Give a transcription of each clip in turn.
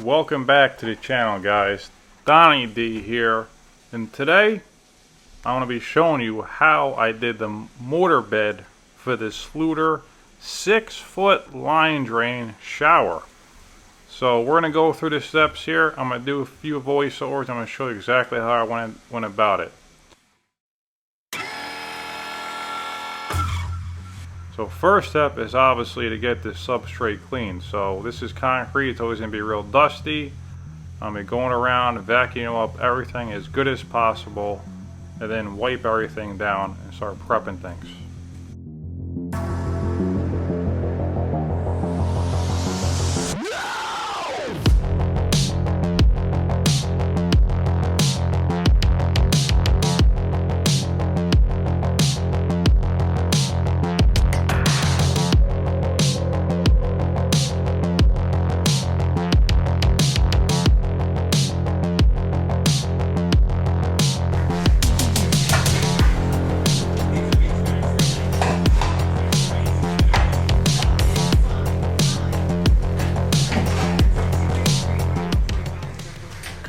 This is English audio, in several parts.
Welcome back to the channel, guys. Donnie D here, and today I want to be showing you how I did the mortar bed for this Schluter 6-foot line drain shower. So we're going to go through the steps here. I'm going to do a few voiceovers. I'm going to show you exactly how I went about it. So first step is obviously to get this substrate clean. So this is concrete, it's always going to be real dusty. I'm going to be going around, vacuuming up everything as good as possible, and then wipe everything down and start prepping things.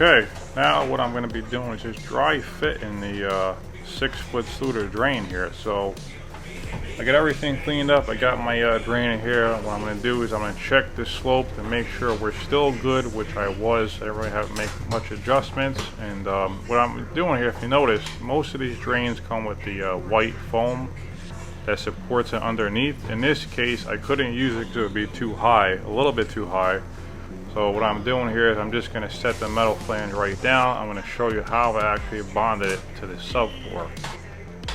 Okay, now what I'm going to be doing is just dry fitting the 6-foot Schluter drain here. So I got everything cleaned up. I got my drain in here. What I'm going to do is I'm going to check the slope to make sure we're still good, which I was. I didn't really have to make much adjustments. And what I'm doing here, if you notice, most of these drains come with the white foam that supports it underneath. In this case, I couldn't use it because it would be too high, a little bit too high. So what I'm doing here is I'm just going to set the metal flange right down. I'm going to show you how I actually bonded it to the subfloor.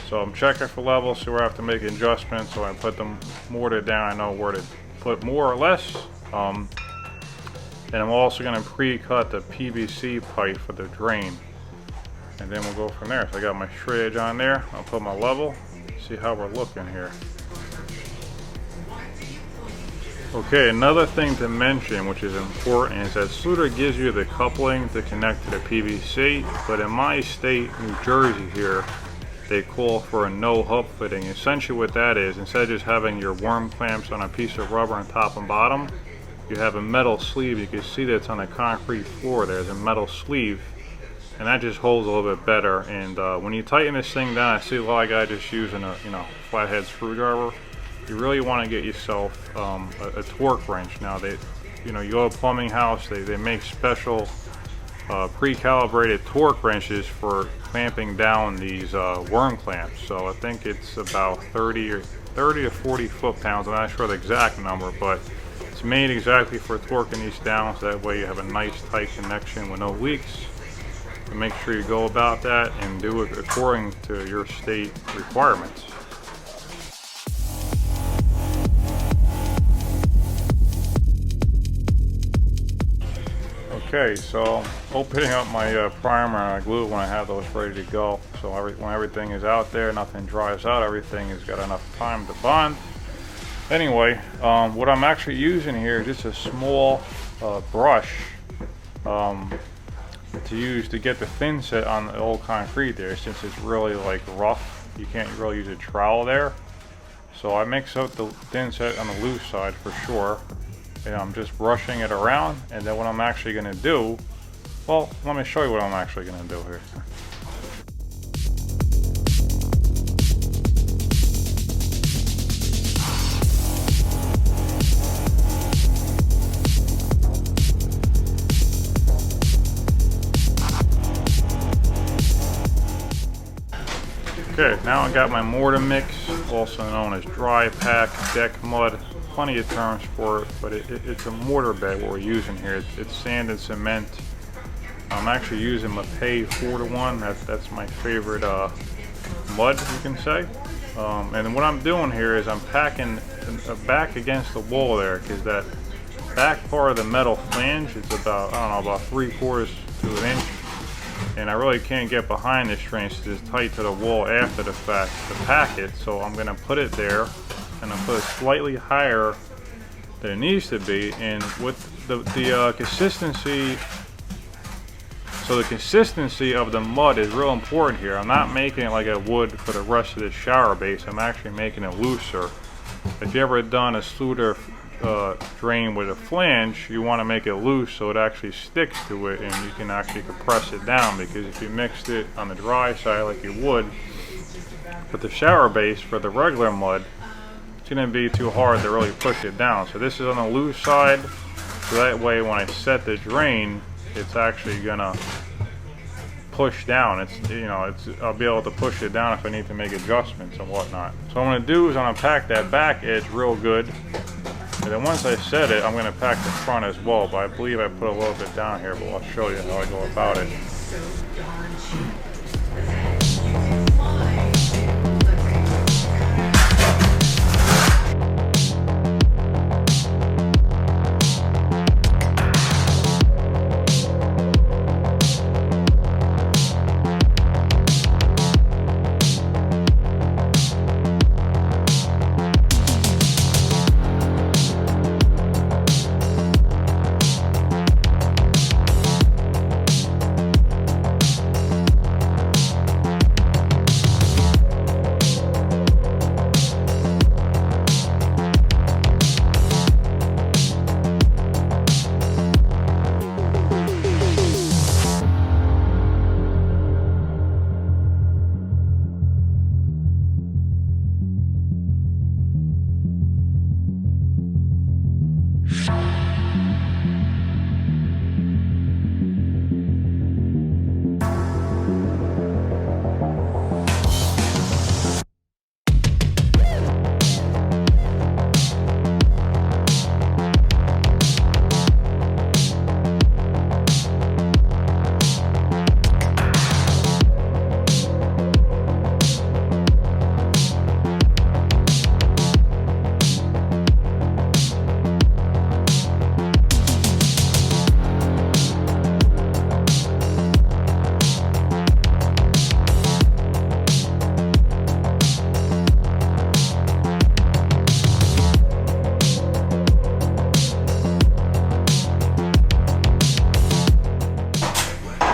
So I'm checking for levels, see where I have to make adjustments. So I put the mortar down, I know where to put more or less. And I'm also going to pre-cut the PVC pipe for the drain. And then we'll go from there. So I got my straight edge on there. I'll put my level, see how we're looking here. Okay, another thing to mention, which is important, is that Schluter gives you the coupling to connect to the PVC, but in my state, New Jersey here, they call for a no hub fitting. Essentially what that is, instead of just having your worm clamps on a piece of rubber on top and bottom, you have a metal sleeve. You can see that it's on the concrete floor. There's a metal sleeve, and that just holds a little bit better. And when you tighten this thing down, I see a lot of guys just using a flathead screwdriver. You really want to get yourself a torque wrench. Now you go to a plumbing house, they make special pre-calibrated torque wrenches for clamping down these worm clamps. So I think it's about 30 to 40 foot-pounds. I'm not sure the exact number, but it's made exactly for torquing these down, so that way you have a nice tight connection with no leaks. And make sure you go about that and do it according to your state requirements. Okay, so opening up my primer and I glue when I have those ready to go. So when everything is out there, nothing dries out, everything has got enough time to bond. Anyway, what I'm actually using here is just a small brush to use to get the thin set on the old concrete there, since it's really like rough. You can't really use a trowel there. So I mix up the thin set on the loose side for sure. And I'm just brushing it around, and then what I'm actually going to do, well, let me show you what I'm actually going to do here. Okay, now I got my mortar mix, also known as dry pack, deck mud. Plenty of terms for it, but it's a mortar bed what we're using here. It's sand and cement. I'm actually using Mapei 4-to-1. That's my favorite mud, you can say. And what I'm doing here is I'm packing back against the wall there, because that back part of the metal flange is about, I don't know, about 3/4 to an inch. And I really can't get behind this drain, so it's tight to the wall after the fact to pack it. So I'm going to put it there, and I'll put it slightly higher than it needs to be. And with the consistency, so the consistency of the mud is real important here. I'm not making it like I would for the rest of the shower base. I'm actually making it looser. If you ever done a Schluter drain with a flange, you want to make it loose so it actually sticks to it and you can actually compress it down, because if you mixed it on the dry side like you would with the shower base for the regular mud, it's going to be too hard to really push it down. So this is on the loose side, so that way when I set the drain, it's actually going to push down. I'll be able to push it down if I need to make adjustments and whatnot. So what I'm going to do is I'm going to pack that back edge real good, and then once I set it, I'm going to pack the front as well, but I believe I put a little bit down here, but I'll show you how I go about it.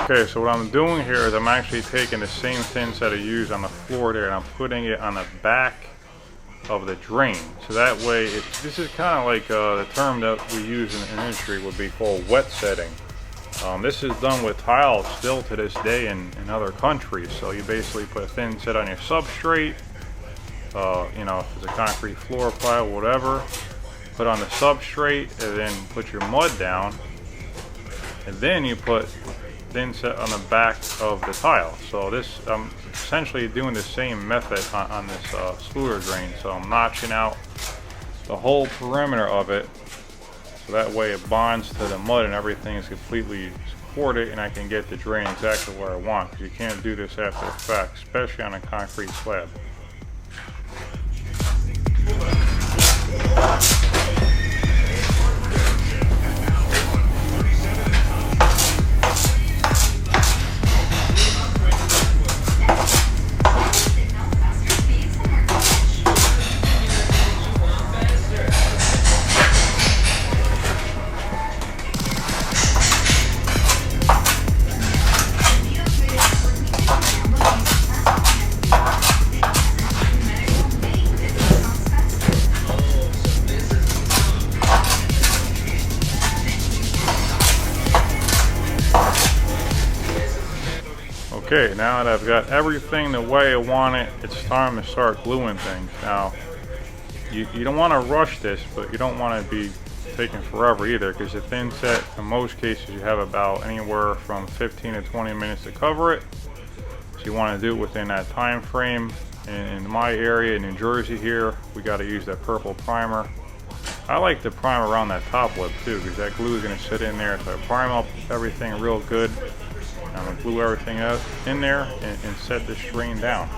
Okay, so what I'm doing here is I'm actually taking the same thin set I used on the floor there and I'm putting it on the back of the drain. So that way, this is kind of like the term that we use in the industry would be called wet setting. This is done with tile still to this day in other countries. So you basically put a thin set on your substrate, if it's a concrete floor pile, whatever, put on the substrate and then put your mud down, and then you put thin set on the back of the tile. So this, I'm essentially doing the same method on this Schluter drain. So I'm notching out the whole perimeter of it, so that way it bonds to the mud and everything is completely supported, and I can get the drain exactly where I want, because you can't do this after the fact, especially on a concrete slab. Okay, now that I've got everything the way I want it, it's time to start gluing things. Now, you don't want to rush this, but you don't want to be taking forever either, because the thin set, in most cases, you have about anywhere from 15 to 20 minutes to cover it. So you want to do it within that time frame. In my area, in New Jersey here, we got to use that purple primer. I like to prime around that top lip too, because that glue is going to sit in there. So I prime up everything real good. I'm going to glue everything out in there and set the drain down.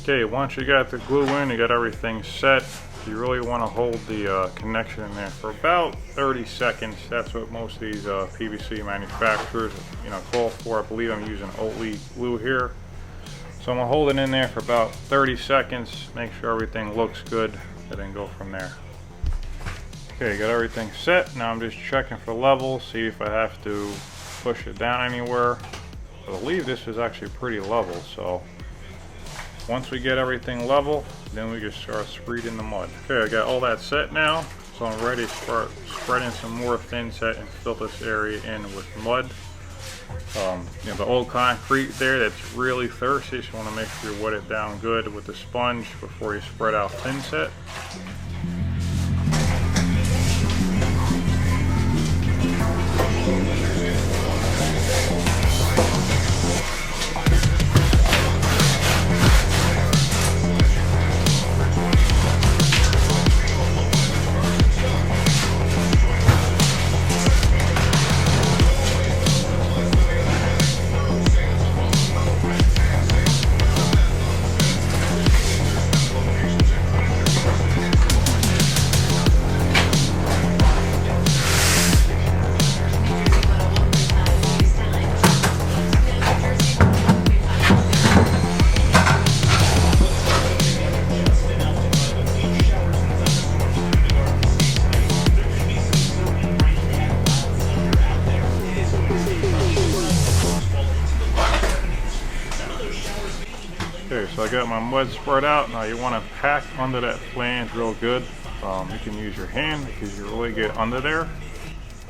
Okay, once you got the glue in, you got everything set, you really want to hold the connection in there for about 30 seconds. That's what most of these PVC manufacturers, call for. I believe I'm using Oatly glue here. So I'm going to hold it in there for about 30 seconds, make sure everything looks good, and then go from there. Okay, got everything set. Now I'm just checking for levels, see if I have to push it down anywhere. I believe this is actually pretty level, so once we get everything level, then we can start spreading the mud. Okay, I got all that set now, so I'm ready to start spreading some more thin set and fill this area in with mud. The old concrete there, that's really thirsty, so you want to make sure you wet it down good with the sponge before you spread out thin set. Okay, so I got my mud spread out. Now you want to pack under that flange real good. You can use your hand because you really get under there.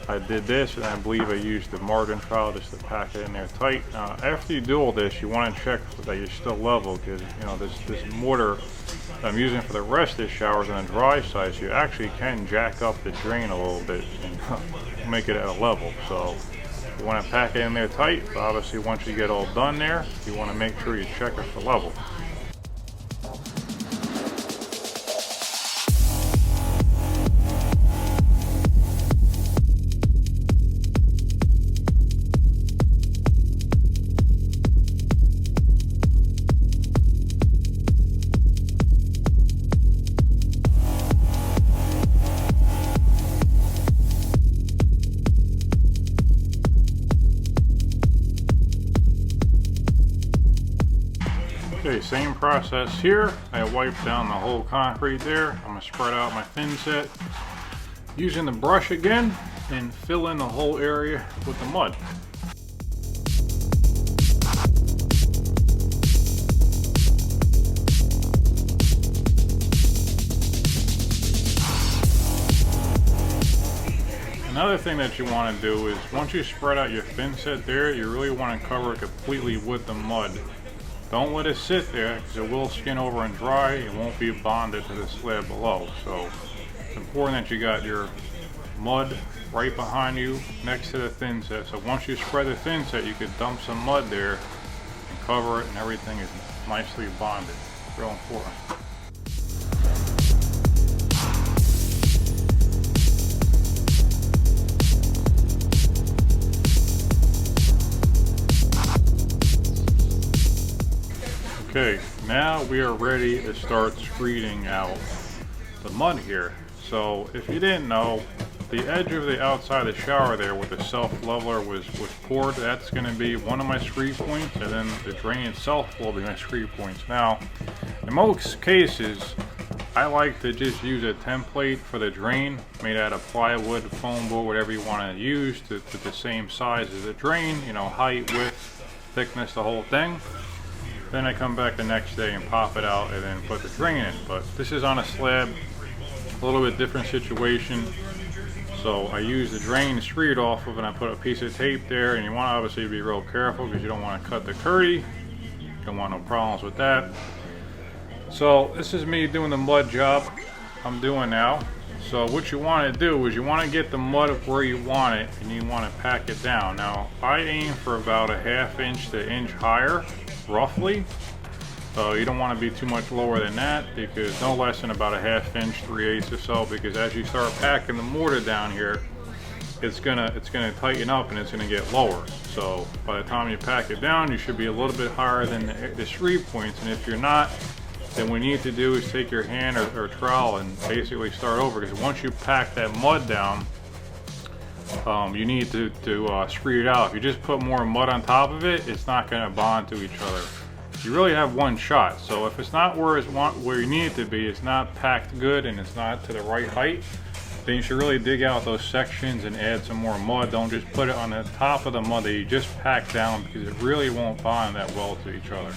I did this, and I believe I used the Mortar trowel just to pack it in there tight. Now, after you do all this, you want to check that you're still level, because this mortar I'm using for the rest of the showers on the dry side, so you actually can jack up the drain a little bit and make it at a level. So you want to pack it in there tight, but obviously once you get all done there, you want to make sure you check it for level. Okay, same process here. I wiped down the whole concrete there. I'm going to spread out my thin set using the brush again and fill in the whole area with the mud. Another thing that you want to do is once you spread out your thin set there, you really want to cover it completely with the mud. Don't let it sit there because it will skin over and dry. It won't be bonded to the slab below. So it's important that you got your mud right behind you next to the thin set. So once you spread the thin set, you could dump some mud there and cover it, and everything is nicely bonded. Real important. Okay, now we are ready to start screeding out the mud here. So if you didn't know, the edge of the outside of the shower there where the self-leveler was poured, that's going to be one of my screed points, and then the drain itself will be my screed points. Now, in most cases, I like to just use a template for the drain made out of plywood, foam board, whatever you want to use to the same size as the drain, height, width, thickness, the whole thing. Then I come back the next day and pop it out and then put the drain in. But this is on a slab, a little bit different situation. So I use the drain to screed off of, and I put a piece of tape there, and you want to obviously be real careful because you don't want to cut the curdy. You don't want no problems with that. So this is me doing the mud job I'm doing now. So what you want to do is you want to get the mud where you want it, and you want to pack it down. Now I aim for about a ½ inch to inch higher, roughly. So you don't want to be too much lower than that, because no less than about a ½ inch, 3/8 or so, because as you start packing the mortar down here, it's gonna tighten up and it's gonna get lower. So by the time you pack it down, you should be a little bit higher than the screed points, and if you're not, then what you need to do is take your hand or trowel and basically start over, because once you pack that mud down, you need to screed it out. If you just put more mud on top of it, it's not going to bond to each other. You really have one shot, so if it's not where you need it to be, it's not packed good and it's not to the right height, then you should really dig out those sections and add some more mud. Don't just put it on the top of the mud that you just packed down, because it really won't bond that well to each other.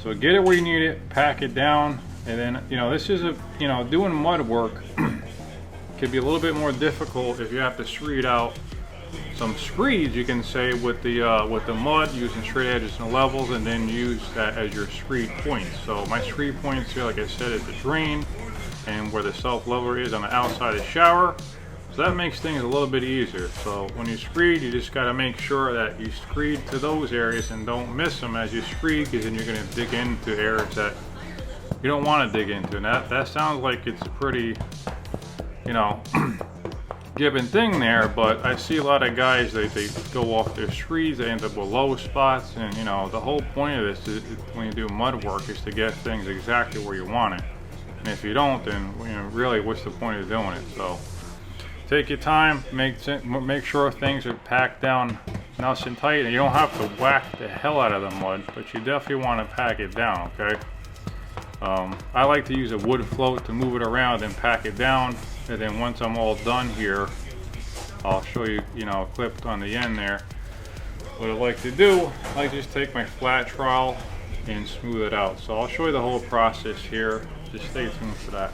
So get it where you need it, pack it down, and then, you know, this is doing mud work could be a little bit more difficult if you have to screed out some screeds, you can say, with the mud, using straight edges and levels, and then use that as your screed points. So my screed points here, like I said, is the drain and where the self leveler is on the outside of the shower. So that makes things a little bit easier. So when you screed, you just got to make sure that you screed to those areas and don't miss them as you screed, because then you're going to dig into areas that you don't want to dig into. And that sounds like it's a pretty, you know, given thing there, but I see a lot of guys, they go off their screeds, they end up with low spots, and you know, the whole point of this is, when you do mud work, is to get things exactly where you want it. And if you don't, then, you know, really, what's the point of doing it? So take your time, make sure things are packed down nice and tight, and you don't have to whack the hell out of the mud, but you definitely want to pack it down, okay? I like to use a wood float to move it around and pack it down, and then once I'm all done here, I'll show you, you know, clipped on the end there. What I like to do, I like to just take my flat trowel and smooth it out. So I'll show you the whole process here. Just stay tuned for that.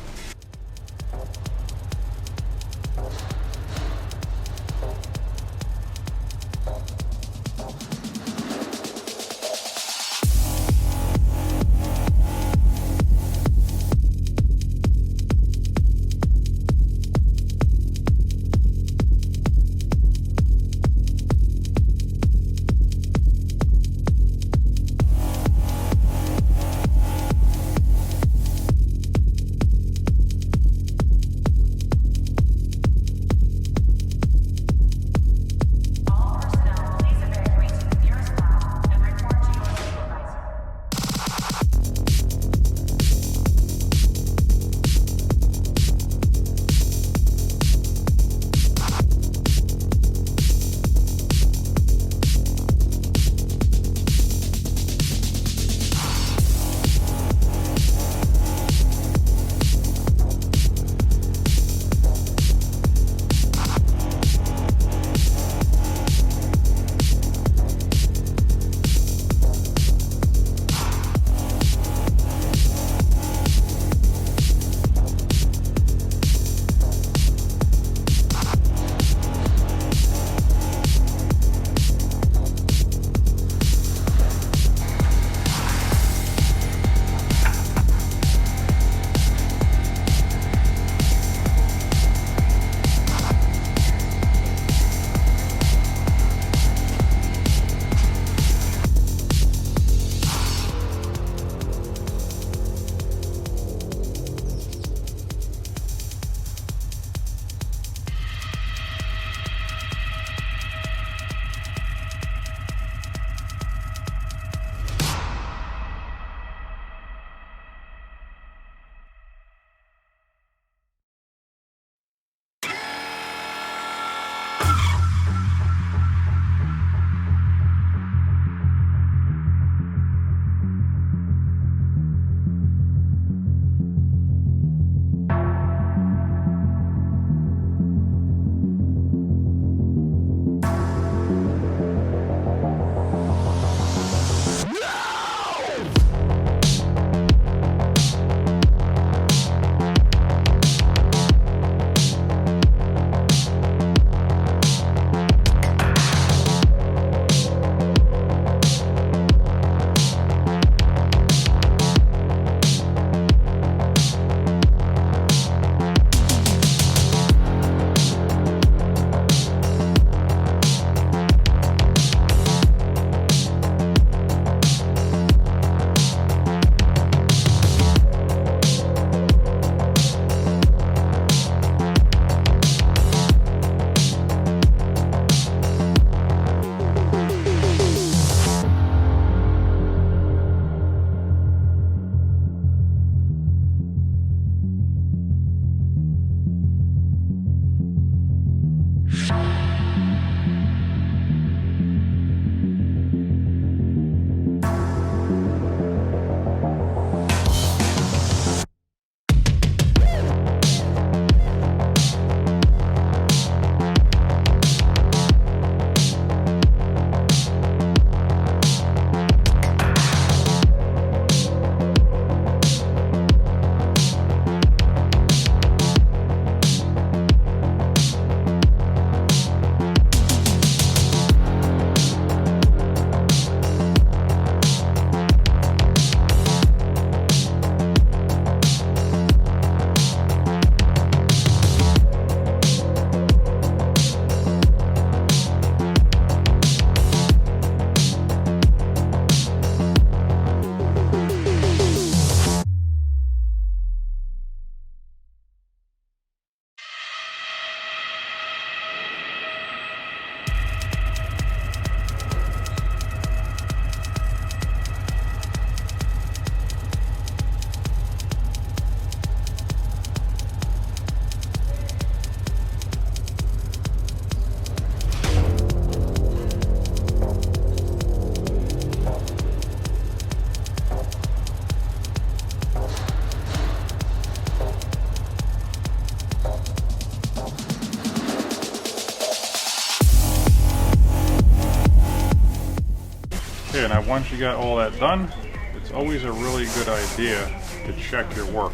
Okay, now once you got all that done, it's always a really good idea to check your work.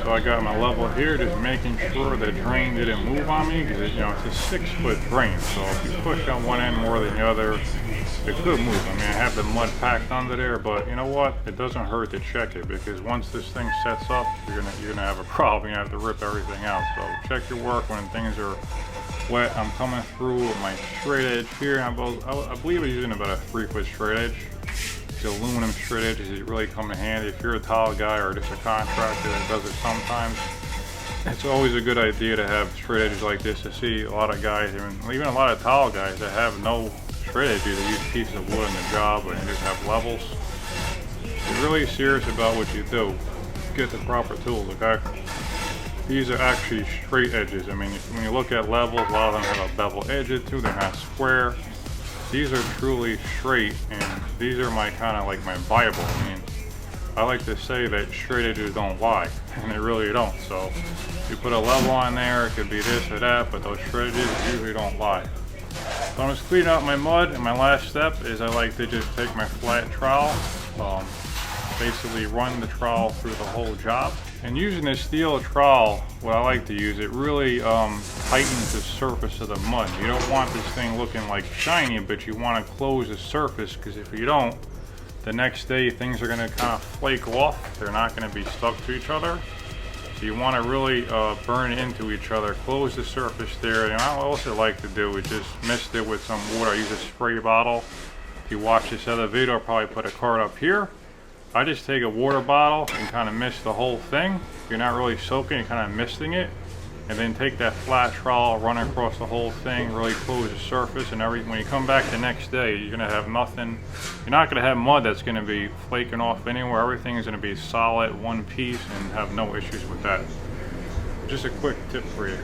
So I got my level here, just making sure the drain didn't move on me, because you know it's a 6-foot drain. So if you push on one end more than the other, it could move. I mean, I have the mud packed under there, but you know what? It doesn't hurt to check it, because once this thing sets up, you're gonna have a problem. You have to rip everything out. So check your work when things are wet. I'm coming through with my straight edge here. I believe I'm using about a 3-foot straight edge. The aluminum straight edges really come in handy if you're a tile guy or just a contractor that does it sometimes. It's always a good idea to have straight edges like this. I see a lot of guys, even a lot of tile guys that have no straight edges. They use pieces of wood in the job and they just have levels. If you're really serious about what you do, get the proper tools, okay? These are actually straight edges. I mean, when you look at levels, a lot of them have a bevel edge to. They're not square. These are truly straight, and these are my kind of like my Bible. I mean, I like to say that straight edges don't lie, and they really don't. So you put a level on there, it could be this or that, but those straight edges usually don't lie. So I'm just cleaning out my mud, and my last step is I like to just take my flat trowel, basically run the trowel through the whole job. And using a steel trowel, what I like to use, it really tightens the surface of the mud. You don't want this thing looking like shiny, but you want to close the surface, because if you don't, the next day things are going to kind of flake off. They're not going to be stuck to each other. So you want to really burn into each other, close the surface there. And what I also like to do is just mist it with some water. I use a spray bottle. If you watch this other video, I'll probably put a card up here. I just take a water bottle and kind of mist the whole thing. You're not really soaking, you're kind of misting it. And then take that flat trowel, run across the whole thing, really close the surface and everything. When you come back the next day, you're gonna have nothing. You're not gonna have mud that's gonna be flaking off anywhere. Everything is gonna be solid, one piece, and have no issues with that. Just a quick tip for you.